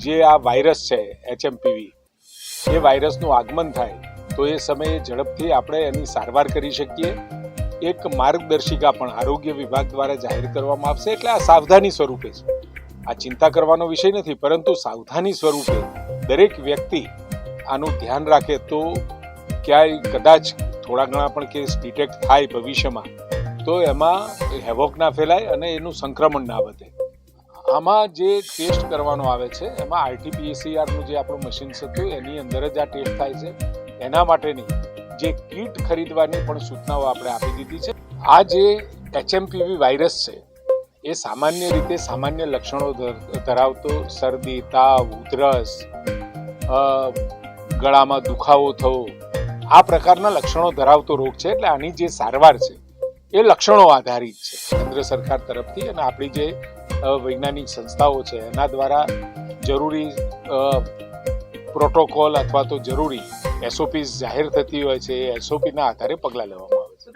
જે આ વાયરસ છે HMPV એ વાયરસનું આગમન થાય તો એ સમયે ઝડપથી આપણે એની સારવાર કરી શકીએ. એક માર્ગદર્શિકા પણ આરોગ્ય વિભાગ દ્વારા જાહેર કરવામાં આવશે. એટલે આ સાવધાની સ્વરૂપે છે, આ ચિંતા કરવાનો વિષય નથી, પરંતુ સાવધાની સ્વરૂપે દરેક વ્યક્તિ આનું ધ્યાન રાખે તો ક્યાંય કદાચ થોડા ઘણા પણ કેસ ડિટેક્ટ થાય ભવિષ્યમાં તો એમાં હેવોક ના ફેલાય અને એનું સંક્રમણ ના વધે. આમાં જે ટેસ્ટ કરવાનો આવે છે એમાં RT-PCR નું જે આપણું મશીન હતું એની અંદર જ આ ટેસ્ટ થાય છે. એના માટેની જે કીટ ખરીદવાની પણ સૂચનાઓ આપણે આપી દીધી છે. આ જે HMPV વાયરસ છે એ સામાન્ય રીતે સામાન્ય લક્ષણો ધરાવતો શરદી, તાવ, ઉધરસ, ગળામાં દુખાવો થવો આ પ્રકારના લક્ષણો ધરાવતો રોગ છે. એટલે આની જે સારવાર છે એ લક્ષણો આધારિત છે. કેન્દ્ર સરકાર તરફથી અને આપણી જે વૈજ્ઞાનિક સંસ્થાઓ છે એના દ્વારા જરૂરી પ્રોટોકોલ અથવા તો જરૂરી SOPs જાહેર થતી હોય છે. એ SOP ના આધારે પગલાં લેવામાં